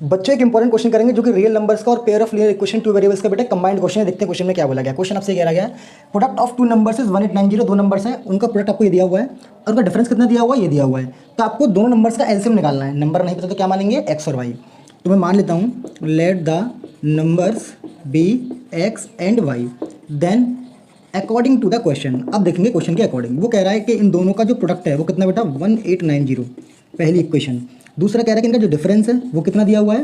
बच्चे एक important question करेंगे जो कि रियल नंबर्स का और pair of linear equation two variables का बेटा कंबाइंड क्वेश्चन है। देखते हैं क्वेश्चन में क्या बोला गया। क्वेश्चन आपसे कह रहा गया है product of two numbers is 1890। दो नंबर्स हैं, उनका प्रोडक्ट आपको ये दिया हुआ है और उनका डिफरेंस कितना दिया हुआ है, ये दिया हुआ है। तो आपको दोनों नंबर्स का एलसीएम निकालना है। नंबर नहीं पता तो क्या मानेंगे, एक्स और वाई। तो मैं मान लेता हूँ let the numbers be X and Y then according to the question. अब देखेंगे क्वेश्चन के अकॉर्डिंग। वो कह रहा है कि इन दोनों का जो प्रोडक्ट है वो कितना बेटा 1890, पहली इक्वेशन। दूसरा कह रहा है कि इनका जो डिफरेंस है वो कितना दिया हुआ है,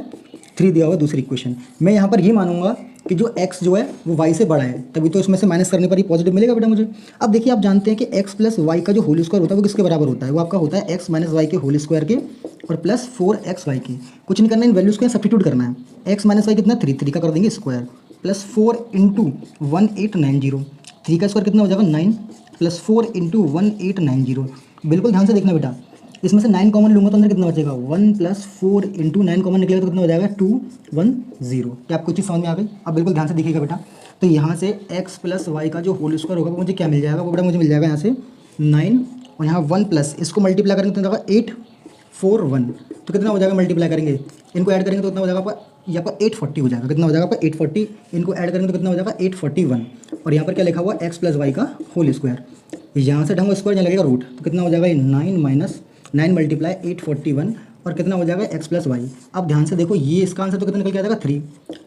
3 दिया हुआ है, दूसरी इक्वेशन। मैं यहाँ पर ये मानूंगा कि जो x जो है वो y से बड़ा है, तभी तो इसमें से माइनस करने पर ही पॉजिटिव मिलेगा बेटा मुझे। अब देखिए आप जानते हैं कि x प्लस वाई का जो होल स्क्वायर होता है वो किसके बराबर होता है, वो आपका होता है x माइनस वाई के होल स्क्वायर के और प्लस 4xy के। कुछ नहीं करना, इन वैल्यूज़ को सब्स्टिट्यूट करना है। x माइनस वाई कितना 3 का कर देंगे स्क्वायर प्लस 4 इंटू 1890, 3 का स्क्वायर कितना हो जाएगा 9 प्लस 4 इंटू 1890। बिल्कुल ध्यान से देखना बेटा, इसमें से 9 कॉमन लूँगा तो अंदर कितना बचेगा 1 प्लस 4 इंटू 9 कॉमन निकलेगा तो कितना हो जाएगा 210। क्या आपको चीज़ समझ में आ गई? अब बिल्कुल ध्यान से देखिएगा बेटा। तो यहाँ से x प्लस वाई का जो होल स्क्वायर होगा वो मुझे क्या मिल जाएगा, वो बेटा मुझे मिल जाएगा यहाँ से 9 और यहाँ 1 प्लस इसको मल्टीप्लाई करेंगे तो कितना होगा 841। तो कितना हो जाएगा मल्टीप्लाई करेंगे, इनको ऐड करेंगे तो कितना हो जाएगा आपका, ये आपका 840 हो जाएगा। कितना हो जाएगा आपका 840, इनको ऐड करेंगे तो कितना हो जाएगा 841। और यहाँ पर क्या लिखा हुआ x प्लस वाई का होल स्क्वायर, यहाँ से ढंग स्क्वायर यहाँ लगेगा रूट, तो कितना हो जाएगा 9 माइनस 9 मल्टीप्लाई 841 और कितना हो जाएगा x प्लस वाई। अब ध्यान से देखो ये इसका आंसर तो कितना निकल के आ जाएगा 3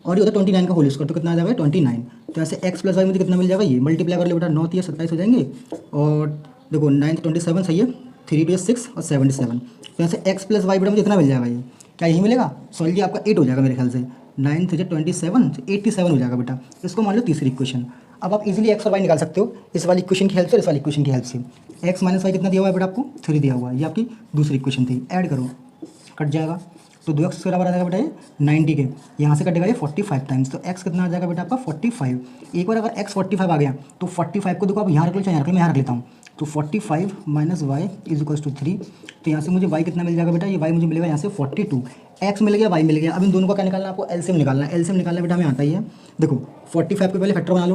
और ये होता है 29 का होल स्क्वायर, तो कितना आ जाएगा 29। तो ऐसे x प्लस वाई मुझे कितना मिल जाएगा, ये मल्टीप्लाई कर ले बेटा, 9 3 27 हो जाएंगे और देखो 9 27 सही है, 3 2 6 और 77। तो ऐसे x प्लस वाई बेटा मुझे कितना मिल जाएगा, ये क्या यही मिलेगा, सॉरी जी आपका 8 हो जाएगा मेरे ख्याल से, 9 3 27 87 हो जाएगा बेटा। इसको मान लो तीसरी इक्वेशन। अब आप इजीली x और y निकाल सकते हो इस वाली इक्वेशन की हेल्प से, इस वाली इक्वेशन की हेल्प से। x माइनस वाई कितना दिया हुआ है बेटा आपको 3 दिया हुआ है, ये आपकी दूसरी इक्वेशन थी। ऐड करो, कट जाएगा तो 2x के बराबर आ जाएगा बेटा ये 90 के, यहाँ से कटेगा ये 45 टाइम्स, तो x कितना आ जाएगा बेटा आपका 45। एक बार अगर x 45 आ गया तो 45 को देखो आप यहाँ रख लो चाहे यहाँ रख लो, मैं यहाँ रख लेता हूँ। तो 45 minus Y is equals to 3। तो यहाँ से मुझे y कितना मिल जाएगा बेटा, ये y मुझे मिलेगा यहाँ से 42। x मिल गया, y मिल गया। अब इन दोनों का क्या निकालना है आपको, एलसीएम निकालना है। एलसीएम निकालना बेटा हमें आता ही है। देखो 45 के पहले फैक्टर बना लो,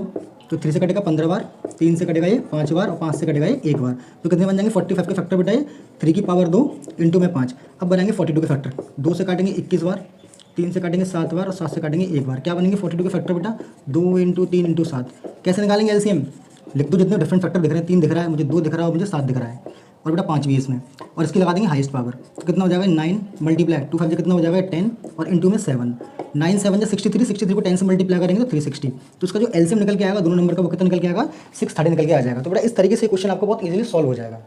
तो 3 से कटेगा 15 बार, 3 से कटेगा ये 5 बार और 5 से कटेगा ये 1 बार। तो कितने बन जाएंगे 45 के फैक्टर बेटा ये 3 की पावर 2 इंटू में 5। अब बनाएंगे 42 के फैक्टर, 2 से काटेंगे 21 बार, 3 से काटेंगे 7 बार और 7 से काटेंगे 1 बार। क्या बनेंगे 42 के फैक्टर बेटा 2 इंटू 3 इंटू 7। कैसे निकालेंगे एलसीएम, लिख दो जितने डिफरेंट फैक्टर दिख रहे हैं, 3 दिख रहा है मुझे, 2 दिख रहा है मुझे, 7 दिख रहा है और बेटा 5 भी इसमें, और इसकी लगा देंगे हाईएस्ट पावर। तो कितना हो जाएगा 9 मल्टीप्लाई 2 5 कितना हो जाएगा 10 और इंटू में 7, 9 7 जो 63, 63 को 10 से मल्टीप्लाई करेंगे तो 360। तो उसका जो एलसीएम निकल के आएगा दोनों नंबर का वो कितना निकल के आएगा 630 निकल के आ जाएगा। तो बेटा इस तरीके से क्वेश्चन आपको बहुत इजीली सॉल्व हो जाएगा।